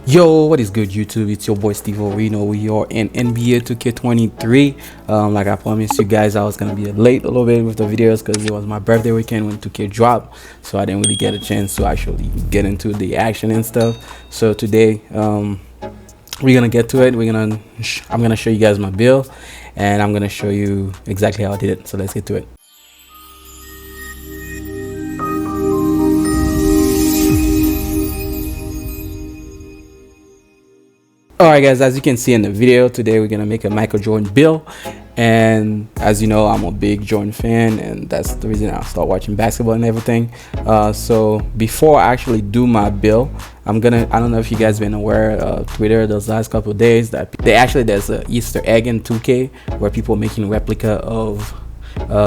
Yo, what is good, YouTube? It's your boy Steve Reno. We are in NBA 2K23. Like I promised you guys, I was gonna be late a little bit with the videos because it was my birthday weekend when 2K dropped, so I didn't really get a chance to actually get into the action and stuff. So today, we're gonna get to it. I'm gonna show you guys my build, and I'm gonna show you exactly how I did it. So let's get to it. Alright guys, as you can see in the video, today we're gonna make a Michael Jordan build, and as you know, I'm a big Jordan fan, and that's the reason I start watching basketball and everything. So before I actually do my build, I don't know if you guys been aware of Twitter those last couple of days that there's a Easter egg in 2K where people making replica of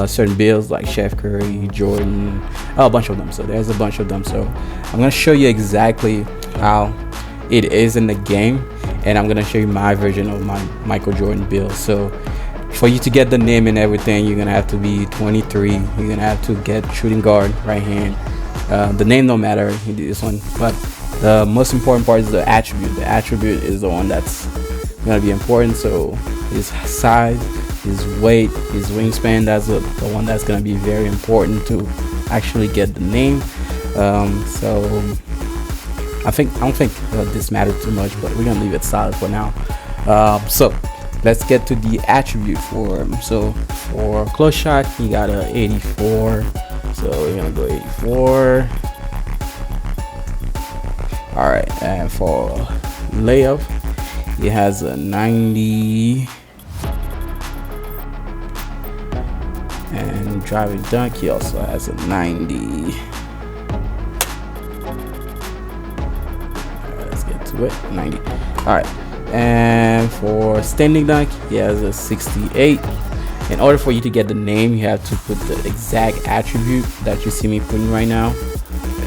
certain builds like Chef Curry, Jordan, a bunch of them. So there's a bunch of them. So I'm gonna show you exactly how it is in the game, and I'm gonna show you my version of my Michael Jordan build. So for you to get the name and everything, you're gonna have to be 23. You're gonna have to get shooting guard, right hand. The name don't matter in this one, but the most important part is the attribute. The attribute is the one that's gonna be important. So his size, his weight, his wingspan, that's the one that's gonna be very important to actually get the name. I don't think this matters too much, but we're gonna leave it solid for now. So let's get to the attribute for him. So for close shot, he got a 84. So we're gonna go 84. All right, and for layup, he has a 90. And driving dunk, he also has a 90. To it, 90. All right, and for standing dunk, he has a 68. In order for you to get the name, you have to put the exact attribute that you see me putting right now.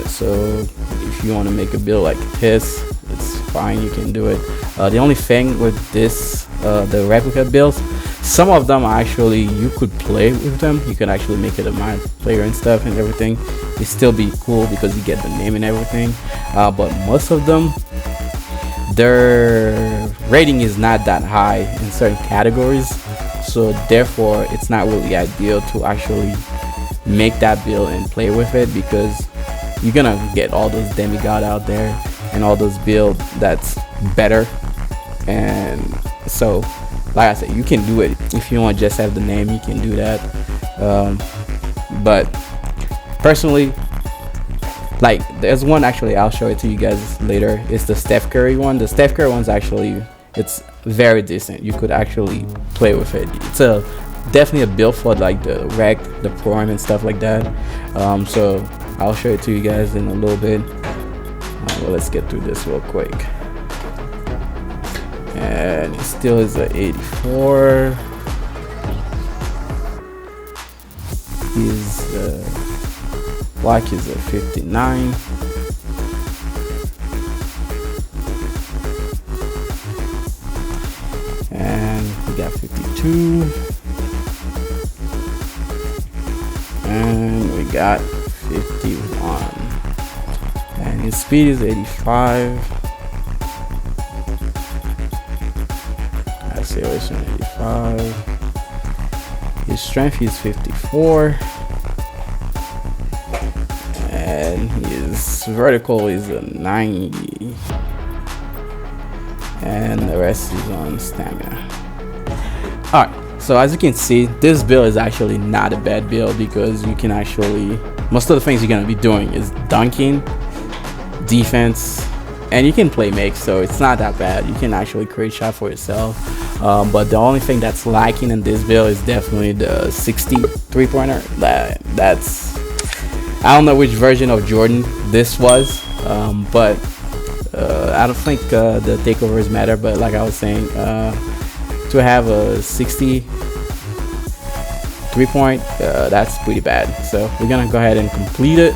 So if you want to make a build like this, it's fine, you can do it. The only thing with this, the replica builds, some of them are actually, you could play with them. You can actually make it a my player and stuff and everything. It still be cool because you get the name and everything. But most of them, their rating is not that high in certain categories, so therefore it's not really ideal to actually make that build and play with it, because you're gonna get all those demigod out there and all those builds that's better. And so like I said, you can do it if you want to just have the name, you can do that. But personally, like, there's one, actually I'll show it to you guys later. It's the Steph Curry one. The Steph Curry one's actually, it's very decent. You could actually play with it. It's definitely a build for like the rec, the prime and stuff like that. So I'll show it to you guys in a little bit. Well, let's get through this real quick. And it still is a 84. His block is a 59. And we got 52. And we got 51. And his speed is 85. Acceleration 85. His strength is 54. And his vertical is a 90, and the rest is on stamina. All right, so as you can see, this build is actually not a bad build, because you can actually, most of the things you're going to be doing is dunking, defense, and you can play make, so it's not that bad. You can actually create shot for yourself. But the only thing that's lacking in this build is definitely the 60 3-pointer. That's, I don't know which version of Jordan this was, but I don't think the takeovers matter. But like I was saying, to have a 60 3-point, that's pretty bad. So we're gonna go ahead and complete it.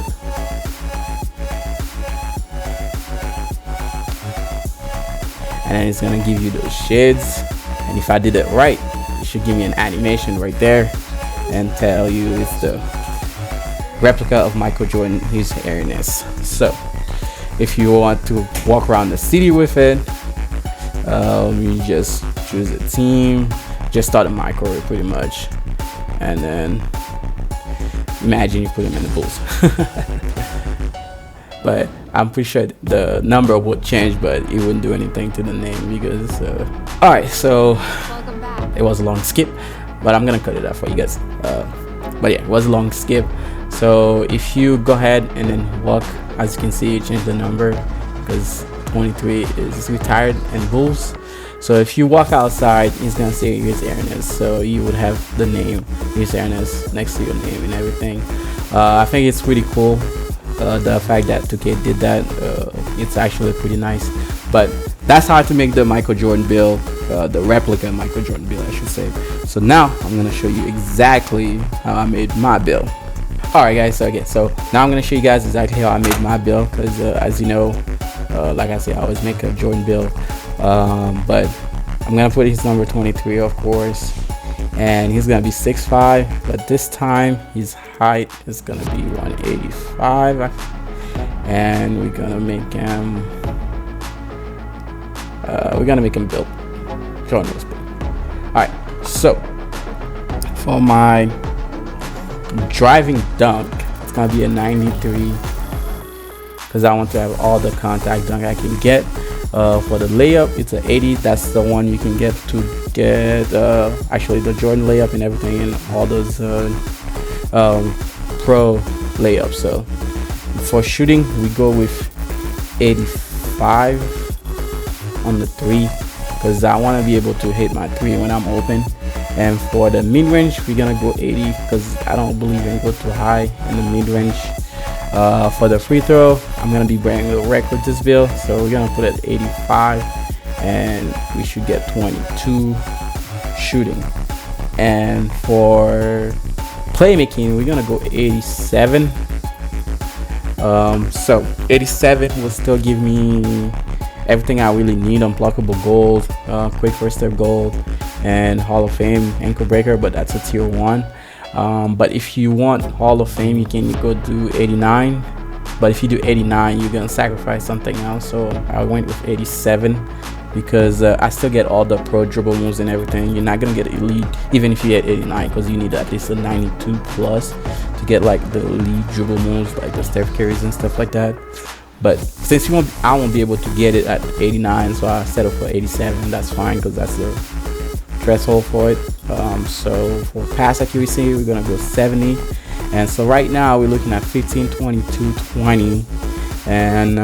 And then it's gonna give you those shades. And if I did it right, it should give me an animation right there and tell you it's the replica of Michael Jordan, his Airness. So if you want to walk around the city with it, you just choose a team, just start a microwave pretty much, and then imagine you put them in the Bulls. But I'm pretty sure the number would change, but it wouldn't do anything to the name because all right, so it was a long skip, but I'm gonna cut it out for you guys. But yeah, it was a long skip. So if you go ahead and then walk, as you can see, it changed the number because 23 is retired and Bulls. So if you walk outside, it's gonna say here's Airness, so you would have the name here's Airness next to your name and everything. I think it's pretty cool, the fact that 2K did that. It's actually pretty nice. But that's how to make the Michael Jordan build, the replica Michael Jordan build, I should say. So now I'm gonna show you exactly how I made my build. Alright guys, so now I'm gonna show you guys exactly how I made my build, because as you know, like I say, I always make a Jordan build. But I'm gonna put his number 23, of course, and he's gonna be 6'5", but this time his height is gonna be 185, and we're gonna make him build Jordan was built. All right, so for my driving dunk, it's gonna be a 93 because I want to have all the contact dunk I can get. For the layup, it's an 80. That's the one you can get to get actually the Jordan layup and everything, and all those pro layups. So for shooting, we go with 85 on the 3 because I want to be able to hit my 3 when I'm open. And for the mid-range, we're gonna go 80 because I don't believe in go too high in the mid-range. For the free throw, I'm gonna be breaking a record this build, so we're gonna put it at 85, and we should get 22 shooting. And for playmaking, we're gonna go 87. So 87 will still give me everything I really need: unblockable gold, quick first step gold, and Hall of Fame ankle breaker, but that's a tier 1. But if you want Hall of Fame, you can go do 89, but if you do 89, you're gonna sacrifice something else. So I went with 87 because I still get all the pro dribble moves and everything. You're not gonna get elite even if you get 89 because you need at least a 92 plus to get like the elite dribble moves, like the Steph Currys and stuff like that. But since I won't be able to get it at 89, so I settled for 87. That's fine because that's the threshold for it. So for pass accuracy, we're gonna go 70, and so right now we're looking at 15, 22, 20, and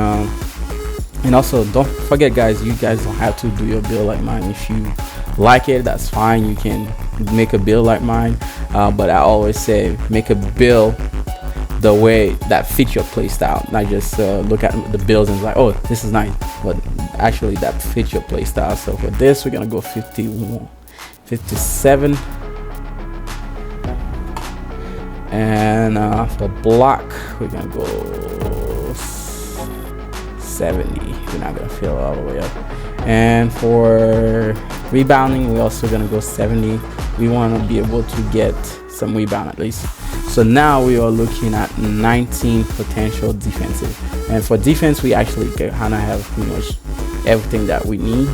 also don't forget, guys, you guys don't have to do your build like mine. If you like it, that's fine, you can make a build like mine, but I always say make a build the way that fits your play style, not just look at the builds and like, oh, this is nice, but actually that fits your play style. So for this, we're gonna go 51, 57, and for block, we're gonna go 70. We're not gonna fill all the way up. And for rebounding, we're also gonna go 70. We want to be able to get some rebound at least. So now we are looking at 19 potential defensive, and for defense, we actually kind of have pretty much everything that we need.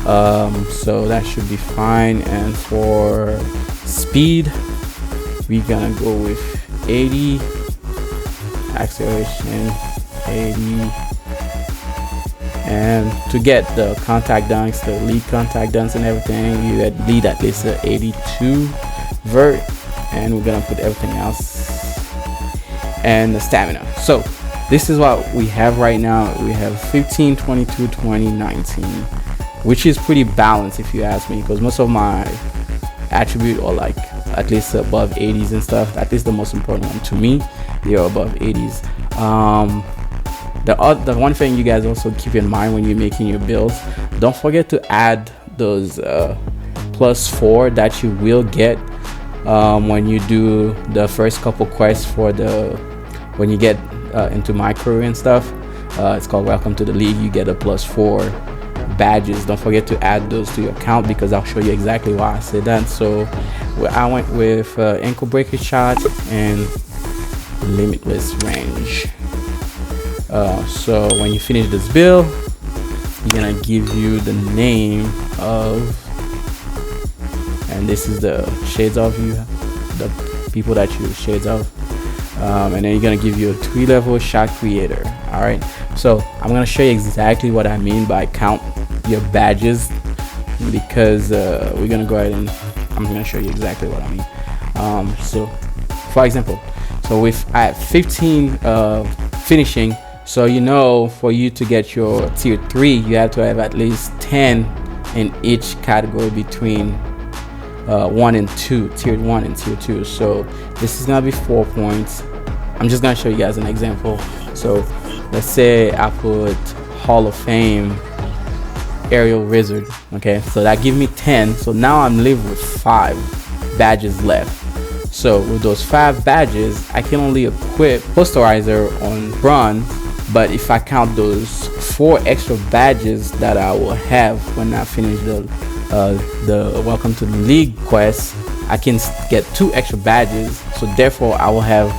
So that should be fine. And for speed, we're gonna go with 80, acceleration 80, and to get the contact dunks, the lead contact dunks and everything, you need at least an 82 vert, and we're gonna put everything else, and the stamina. So this is what we have right now. We have 15, 22, 20, 19, which is pretty balanced if you ask me, because most of my attribute are like at least above 80s and stuff. At least the most important one to me, they are above 80s. The one thing you guys also keep in mind when you're making your builds, don't forget to add those +4 that you will get when you do the first couple quests for when you get into my crew and stuff. It's called Welcome to the League. You get a +4 badges. Don't forget to add those to your account, because I'll show you exactly why I said that. So I went with ankle breaker shot and limitless range. So when you finish this build, you're gonna give you the name of, and this is the shades of you, the people that you shades of, and then you're gonna give you a 3-level shot creator. All right, so I'm gonna show you exactly what I mean by count your badges, because we're gonna go ahead and I'm gonna show you exactly what I mean. So for example, so if I have 15 finishing, so you know, for you to get your tier 3, you have to have at least 10 in each category between 1 and 2, tier 1 and tier 2. So this is gonna be 4 points. I'm just gonna show you guys an example. So let's say I put Hall of Fame aerial wizard. Okay, so that gives me 10. So now I'm left with 5 badges left. So with those 5 badges, I can only equip posterizer on bronze, but if I count those 4 extra badges that I will have when I finish the welcome to the league quest, I can get 2 extra badges. So therefore I will have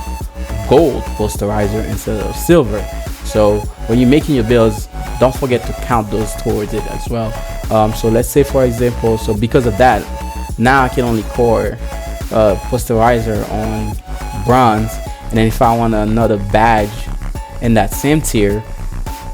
gold posterizer instead of silver. So when you're making your builds, don't forget to count those towards it as well. So let's say, for example, so because of that, now I can only core posterizer on bronze, and then if I want another badge in that same tier,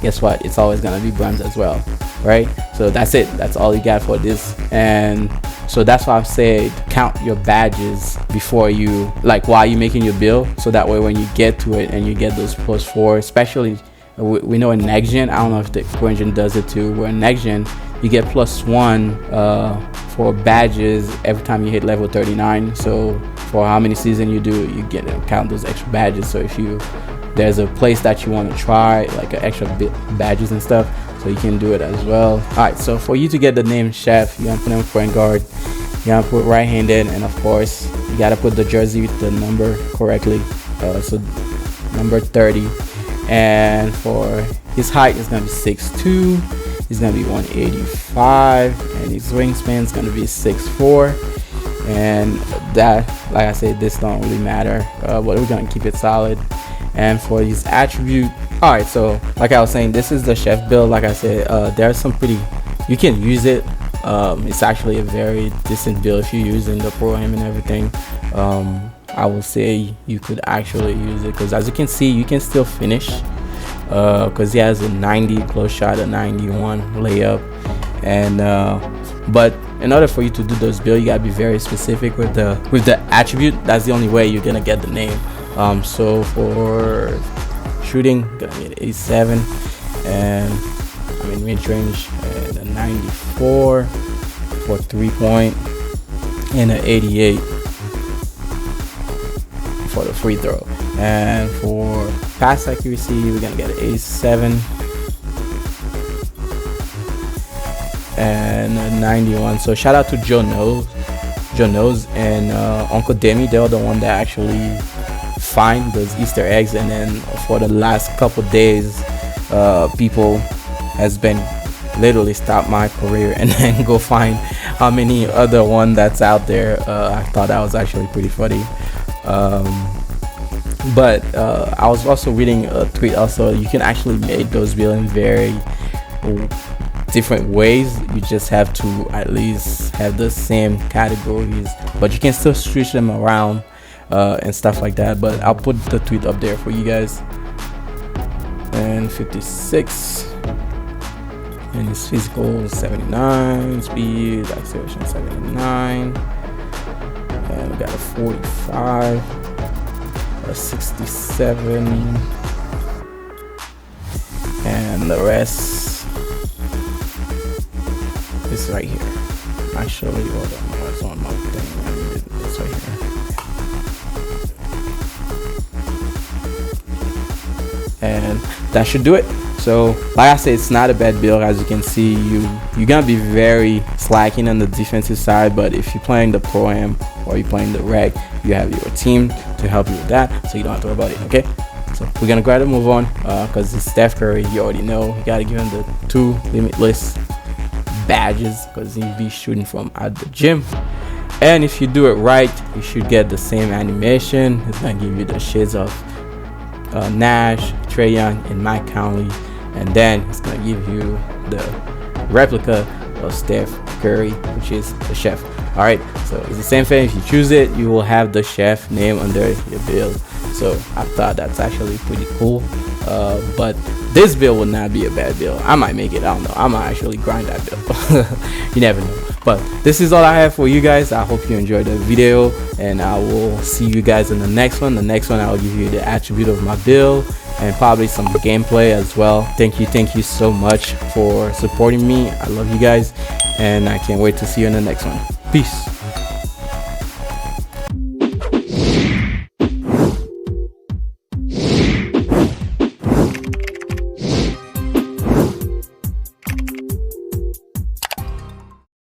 guess what, it's always gonna be bronze as well, right? So that's it, that's all you got for this. And so that's why I've said count your badges before you, like while you're making your build, so that way when you get to it and you get those +4, especially we know in next gen, I don't know if the current gen does it too, where in next gen you get +1 for badges every time you hit level 39. So for how many seasons you do, you get to count those extra badges. So if there's a place that you want to try like an extra badges and stuff, so you can do it as well. All right, so for you to get the name chef, you gotta put in point guard, you gotta put right-handed, and of course you gotta put the jersey with the number correctly, so number 30. And for his height is gonna be 6'2", he's gonna be 185, and his wingspan is gonna be 6'4". And that, like I said, this don't really matter, but we're gonna keep it solid. And for his attribute, all right, so like I was saying, this is the chef build. Like I said, there's some pretty, you can use it. It's actually a very decent build if you're using the pro him and everything. I will say you could actually use it, because as you can see, you can still finish, because he has a 90 close shot, a 91 layup, and but in order for you to do those build, you gotta be very specific with the attribute. That's the only way you're gonna get the name. So for shooting, gonna get 87, and I mean mid-range, and a 94 for 3-point, and an 88 for the free throw. And for pass accuracy, we're gonna get an 87 and a 91. So shout out to Joe Knows and Uncle Demi. They're the one that actually find those Easter eggs, and then for the last couple days, people has been literally stop my career and then go find how many other one that's out there. I thought that was actually pretty funny. But I was also reading a tweet also, you can actually make those build in very different ways. You just have to at least have the same categories, but you can still switch them around and stuff like that. But I'll put the tweet up there for you guys. And 56, and his physical 79, speed acceleration 79, and we got a 45, a 67, and the rest is right here. Actually, hold on, what's on my thing? It's right here. And that should do it. So like I said, it's not a bad build. As you can see, you're gonna be very slacking on the defensive side, but if you're playing the pro am or you're playing the rec, you have your team to help you with that, so you don't have to worry about it. Okay, so we're gonna go ahead and move on, because it's Steph Curry. You already know you gotta give him the 2 limitless badges, because he'll be shooting from at the gym. And if you do it right, you should get the same animation. It's gonna give you the shades of Nash, Trae Young and Mike Conley, and then it's gonna give you the replica of Steph Curry, which is the chef. All right, so it's the same thing. If you choose it, you will have the chef name under your build. So I thought that's actually pretty cool. But this build would not be a bad build. I might make it. I don't know. I might actually grind that build. You never know. But this is all I have for you guys. I hope you enjoyed the video, and I will see you guys in the next one. The next one, I will give you the attribute of my build and probably some gameplay as well. Thank you so much for supporting me. I love you guys, and I can't wait to see you in the next one. Peace.